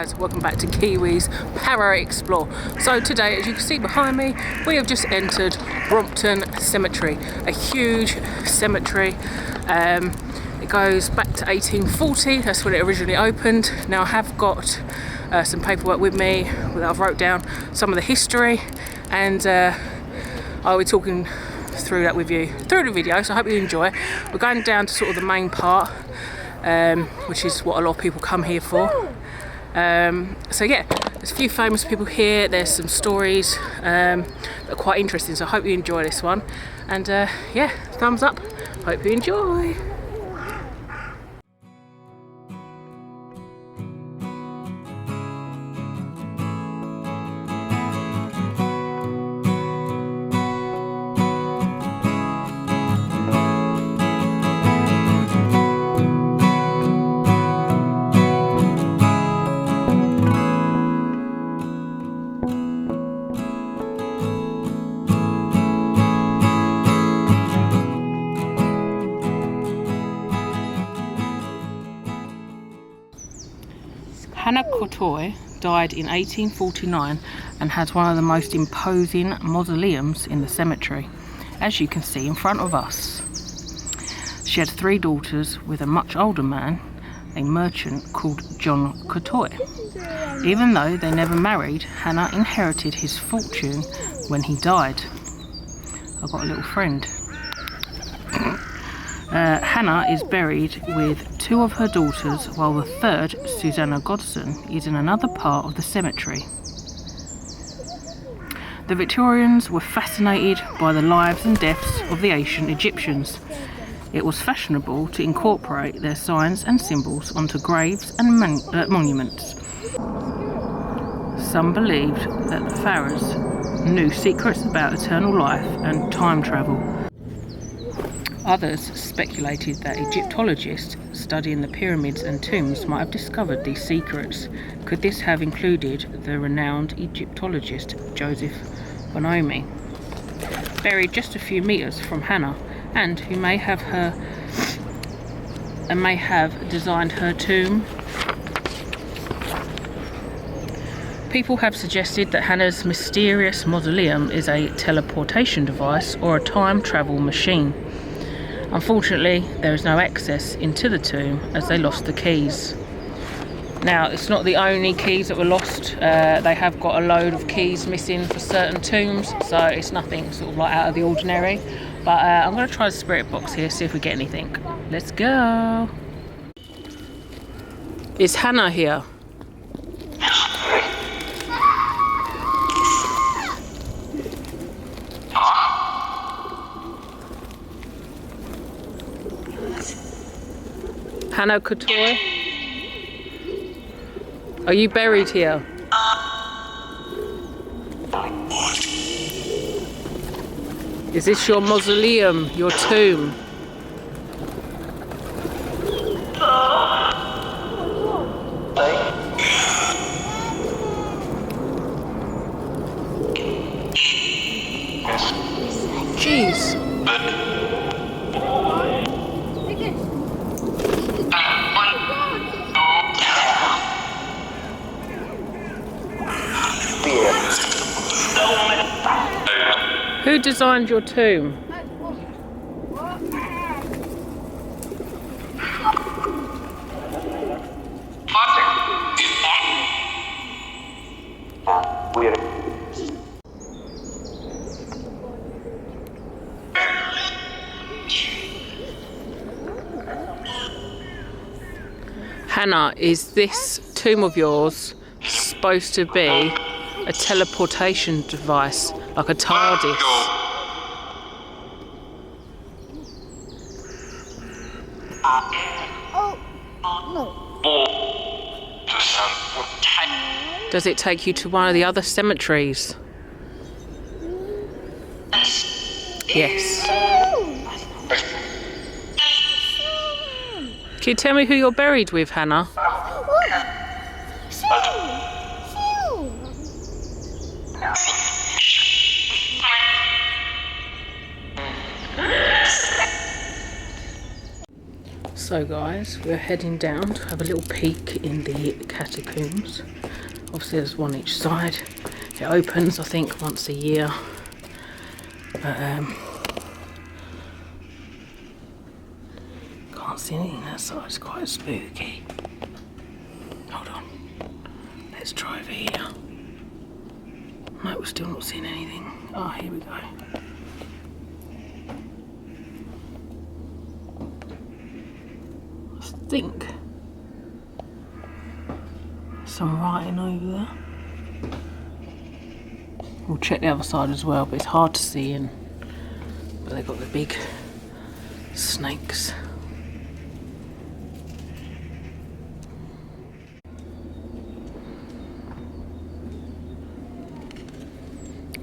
guys, welcome back to Kiwi's Para Explore. So today, as you can see behind me, we have just entered Brompton Cemetery, a huge cemetery. It goes back to 1840, that's when it originally opened. Now I have got some paperwork with me that I've wrote down some of the history, and I'll be talking through that with you through the video, so I hope you enjoy. We're going down to sort of the main part, which is what a lot of people come here for. So yeah, there's a few famous people here, there's some stories that are quite interesting, so I hope you enjoy this one. And yeah, thumbs up, hope you enjoy. Hannah Cotoy died in 1849 and has one of the most imposing mausoleums in the cemetery, as you can see in front of us. She had 3 daughters with a much older man, a merchant called John Cotoy. Even though they never married, Hannah inherited his fortune when he died. I've got a little friend. Hannah is buried with 2 of her daughters, while the 3rd, Susanna Godson, is in another part of the cemetery. The Victorians were fascinated by the lives and deaths of the ancient Egyptians. It was fashionable to incorporate their signs and symbols onto graves and monuments. Some believed that the pharaohs knew secrets about eternal life and time travel. Others speculated that Egyptologists studying the pyramids and tombs might have discovered these secrets. Could this have included the renowned Egyptologist Joseph Bonomi, buried just a few metres from Hannah, and who may have designed her tomb? People have suggested that Hannah's mysterious mausoleum is a teleportation device or a time travel machine. Unfortunately, there is no access into the tomb as they lost the keys. Now, it's not the only keys that were lost. They have got a load of keys missing for certain tombs, so it's nothing sort of like out of the ordinary. But I'm going to try the spirit box here, see if we get anything. Let's go. Is Hannah here? Hannah Cotoy? Are you buried here? Is this your mausoleum, your tomb? Jeez. Who designed your tomb? Hannah, is this tomb of yours supposed to be a teleportation device, like a TARDIS? Does it take you to one of the other cemeteries? Yes. Can you tell me who you're buried with, Hannah? So guys, we're heading down to have a little peek in the catacombs. Obviously there's one each side. It opens, I think, once a year. But can't see anything that side, it's quite spooky. Hold on. Let's try over here. No, we're still not seeing anything. Oh, here we go. I think some writing over there. We'll check the other side as well, but it's hard to see in. But they've got the big snakes.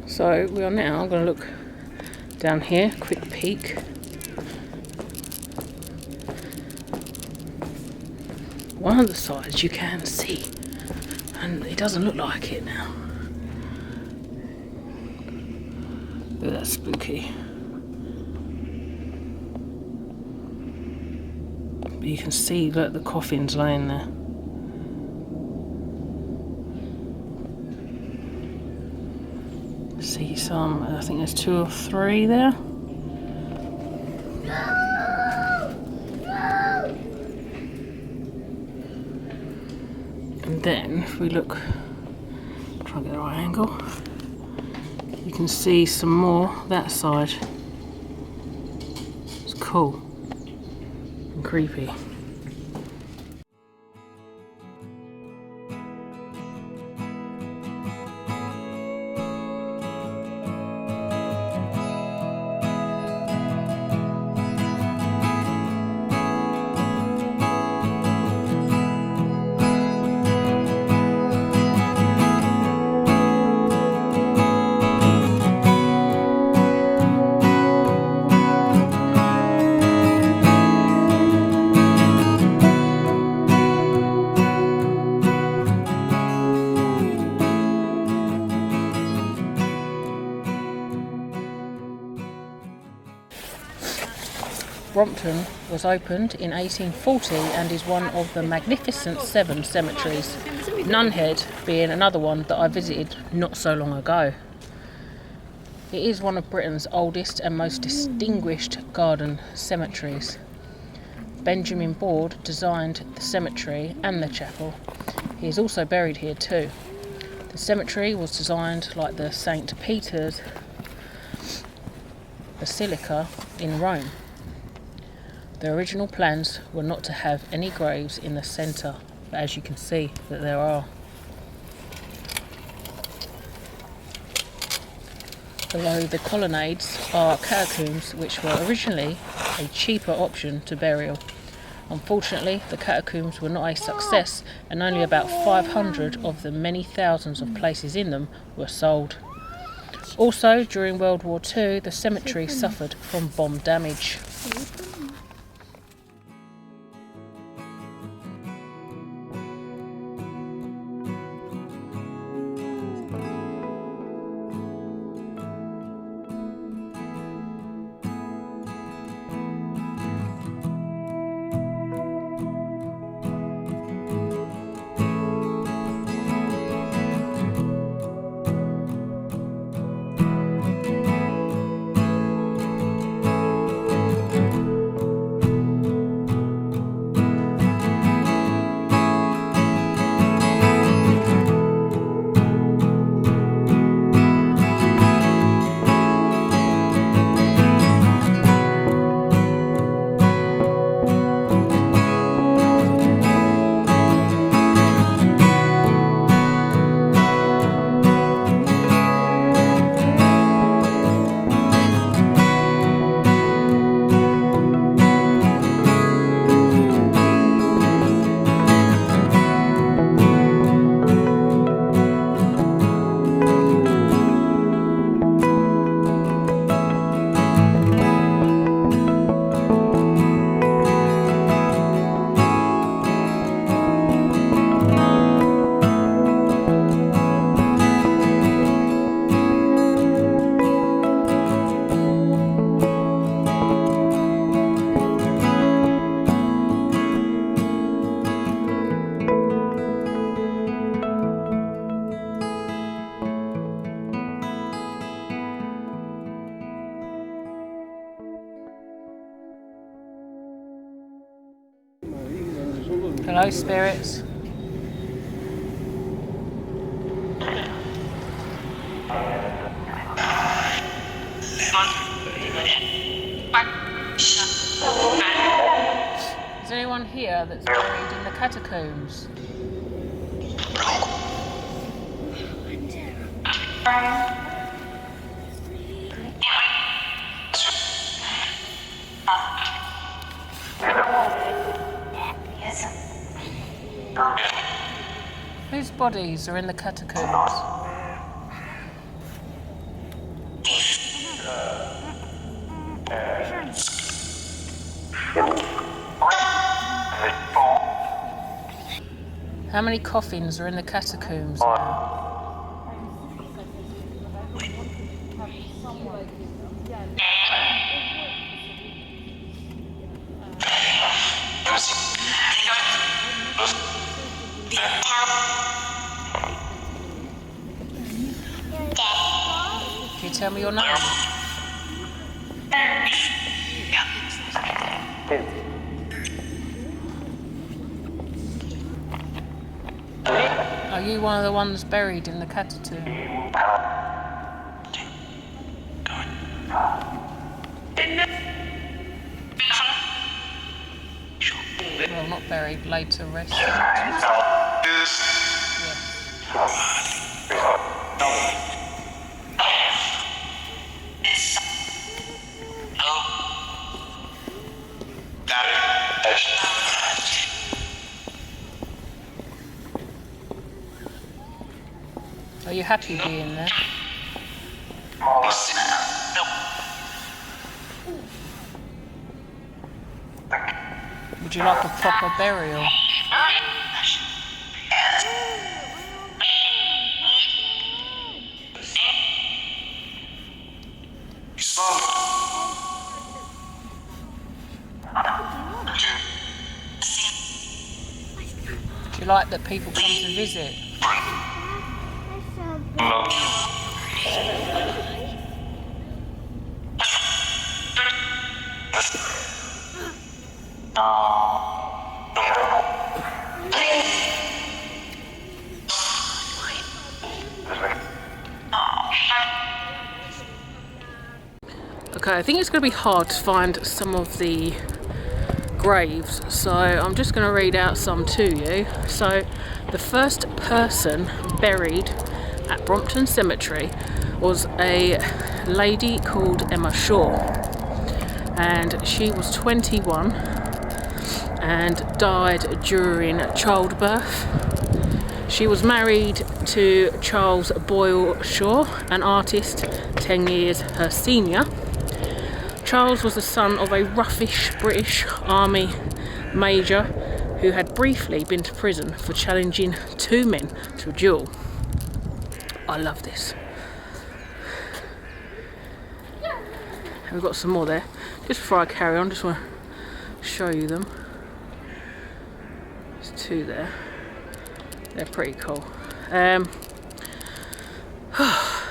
So we are now going to look down here, quick peek. One of the sides you can see, and it doesn't look like it now. Look, that's spooky. But you can see, look, the coffins laying there. See some, I think there's 2 or 3 there. And then if we look, try and get the right angle, you can see some more that side. It's cool and creepy. Brompton was opened in 1840 and is one of the magnificent 7 cemeteries, Nunhead being another one that I visited not so long ago. It is one of Britain's oldest and most distinguished garden cemeteries. Benjamin Board designed the cemetery and the chapel. He is also buried here too. The cemetery was designed like the St. Peter's Basilica in Rome. The original plans were not to have any graves in the centre, but as you can see that there are. Below the colonnades are catacombs, which were originally a cheaper option to burial. Unfortunately, the catacombs were not a success, and only about 500 of the many thousands of places in them were sold. Also, during World War II, the cemetery suffered from bomb damage. Hello, spirits. Is anyone here that's buried in the catacombs? Whose bodies are in the catacombs? How many coffins are in the catacombs now? Can you tell me your name? Are you one of the ones buried in the catacombs? Well, not buried, laid to rest. Yes. Are you happy being there? Would you like a proper burial? Do you like that people come to visit? Okay, I think it's going to be hard to find some of the graves, so I'm just going to read out some to you. So, the first person buried at Brompton Cemetery was a lady called Emma Shaw, and she was 21 and died during childbirth. She was married to Charles Boyle Shaw, an artist 10 years her senior. Charles was the son of a roughish British Army major who had briefly been to prison for challenging two men to a duel. I love this. And we've got some more there. Just before I carry on, just want to show you them. There's two there. They're pretty cool.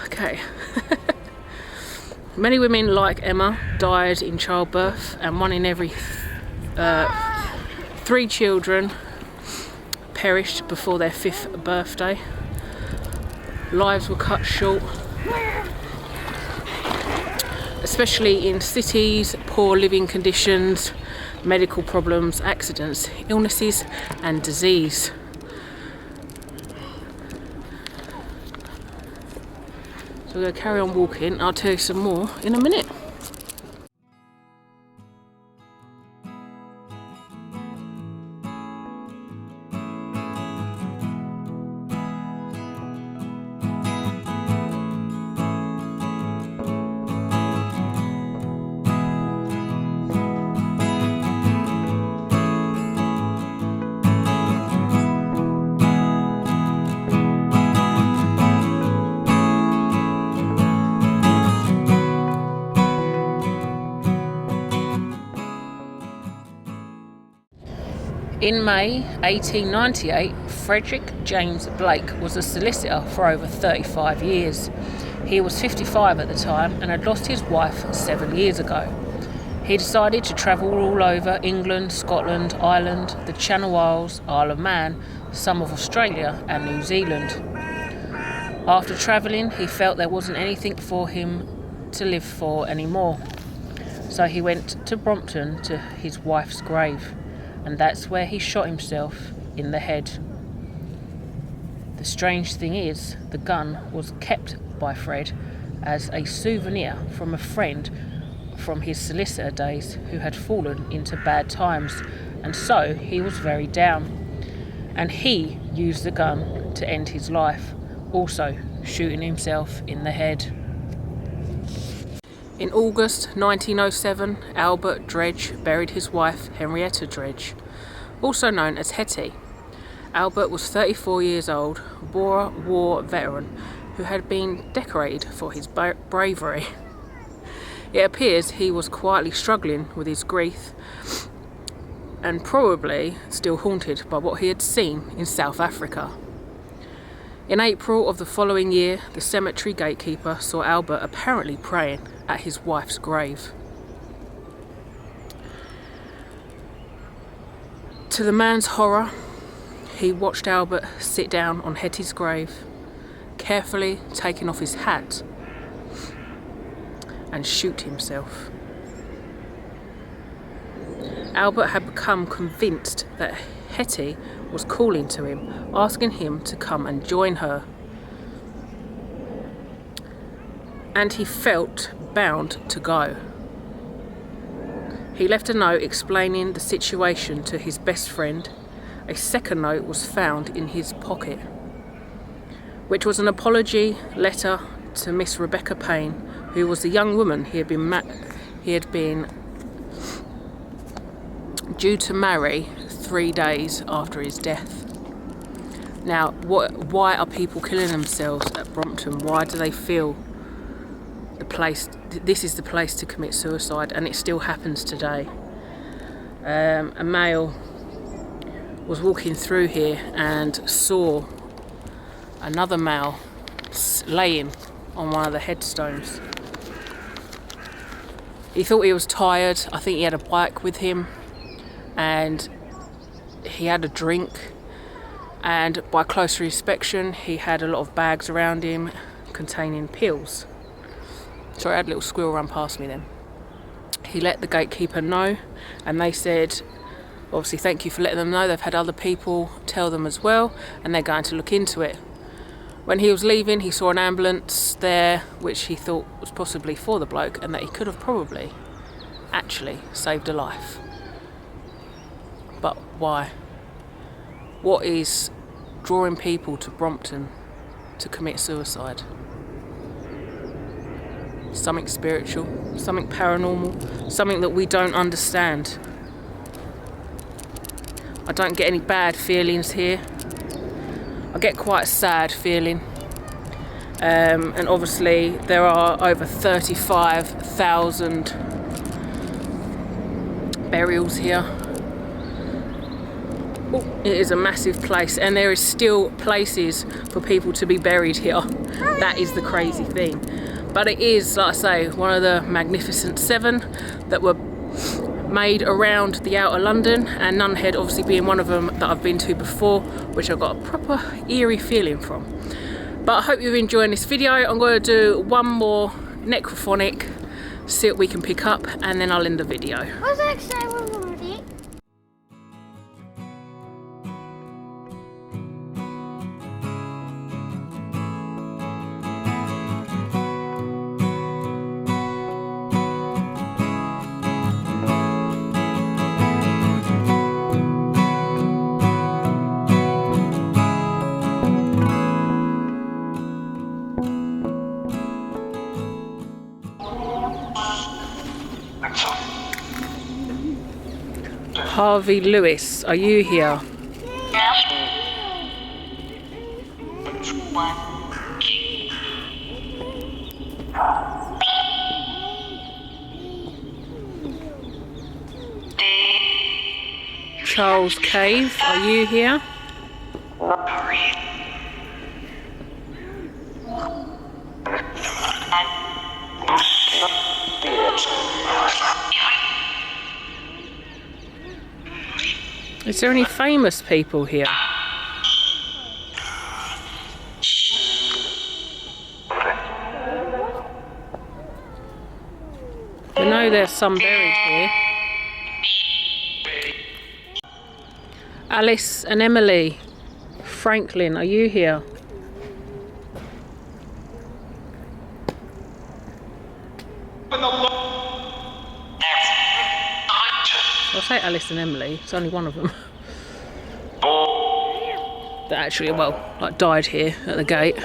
Okay. Many women like Emma died in childbirth, and one in every 3 children perished before their 5th birthday. Lives were cut short, especially in cities, poor living conditions, medical problems, accidents, illnesses and disease. So we're going to carry on walking. I'll tell you some more in a minute. In May 1898, Frederick James Blake was a solicitor for over 35 years. He was 55 at the time and had lost his wife 7 years ago. He decided to travel all over England, Scotland, Ireland, the Channel Isles, Isle of Man, some of Australia and New Zealand. After travelling, he felt there wasn't anything for him to live for anymore. So he went to Brompton to his wife's grave, and that's where he shot himself in the head. The strange thing is, the gun was kept by Fred as a souvenir from a friend from his solicitor days who had fallen into bad times, and so he was very down, and he used the gun to end his life, also shooting himself in the head. In August 1907, Albert Dredge buried his wife Henrietta Dredge, also known as Hetty. Albert was 34 years old, Boer War veteran who had been decorated for his bravery. It appears he was quietly struggling with his grief and probably still haunted by what he had seen in South Africa. In April of the following year, the cemetery gatekeeper saw Albert apparently praying at his wife's grave. To the man's horror, he watched Albert sit down on Hetty's grave, carefully taking off his hat and shoot himself. Albert had become convinced that Hetty was calling to him, asking him to come and join her. And he felt bound to go. He left a note explaining the situation to his best friend. A second note was found in his pocket, which was an apology letter to Miss Rebecca Payne, who was the young woman he had been due to marry 3 days after his death. Now, why are people killing themselves at Brompton? Why do they feel this is the place to commit suicide? And it still happens today. A male was walking through here and saw another male laying on one of the headstones. He thought he was tired. I think he had a bike with him and he had a drink, and by closer inspection he had a lot of bags around him containing pills. Sorry, I had a little squirrel run past me then. He let the gatekeeper know, and they said, obviously, thank you for letting them know. They've had other people tell them as well, and they're going to look into it. When he was leaving, he saw an ambulance there, which he thought was possibly for the bloke, and that he could have probably actually saved a life. But why? What is drawing people to Brompton to commit suicide? Something spiritual, something paranormal, something that we don't understand. I don't get any bad feelings here. I get quite a sad feeling. And obviously there are over 35,000 burials here. It is a massive place, and there is still places for people to be buried here. That is the crazy thing. But it is, like I say, one of the magnificent 7 that were made around the outer London, and Nunhead obviously being one of them that I've been to before, which I got a proper eerie feeling from. But I hope you're enjoying this video. I'm going to do one more necrophonic, see what we can pick up, and then I'll end the video. What's that say we're ready? Harvey Lewis, are you here? Charles Cave, are you here? Is there any famous people here? I know there's some buried here. Alice and Emily. Franklin, are you here? I'll say Alice and Emily, it's only one of them. That actually, well, like died here at the gate.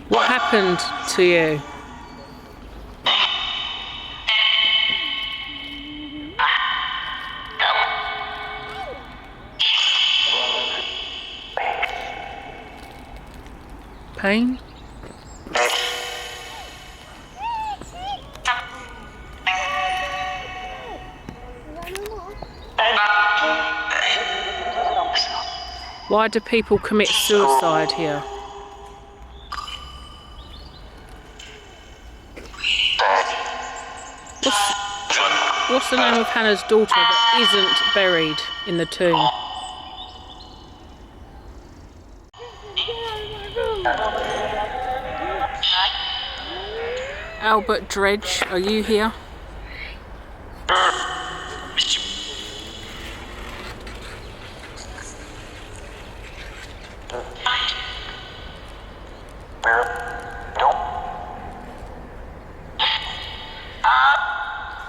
What happened to you? Pain? Why do people commit suicide here? What's the name of Hannah's daughter that isn't buried in the tomb? Albert Dredge, are you here?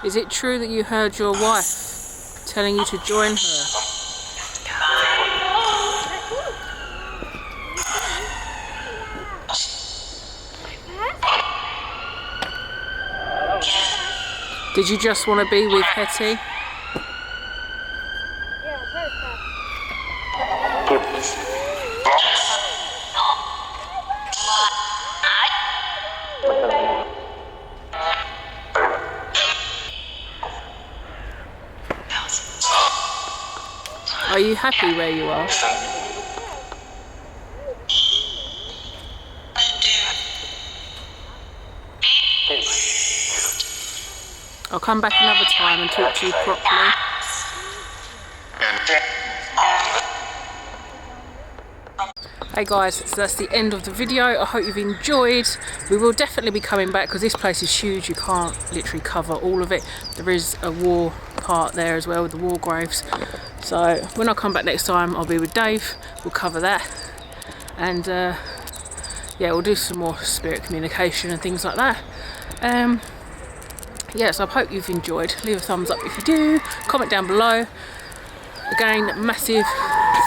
Is it true that you heard your wife telling you to join her? Did you just want to be with Hetty? Are you happy where you are? I'll come back another time and talk to you properly. Hey guys, so that's the end of the video. I hope you've enjoyed. We will definitely be coming back because this place is huge. You can't literally cover all of it. There is a war part there as well with the war graves. So when I come back next time, I'll be with Dave. We'll cover that. And yeah, we'll do some more spirit communication and things like that. Yes, I hope you've enjoyed. Leave a thumbs up if you do. Comment down below. Again, massive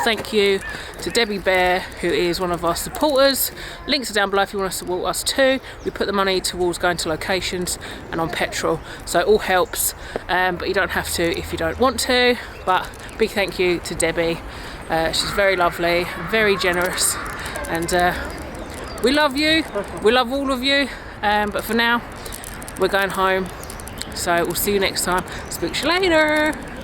thank you to Debbie Bear, who is one of our supporters. Links are down below if you want to support us too. We put the money towards going to locations and on petrol, so it all helps. But you don't have to if you don't want to. But big thank you to Debbie. She's very lovely, very generous, and we love you. We love all of you. But for now, we're going home. So we'll see you next time. Speak to you later.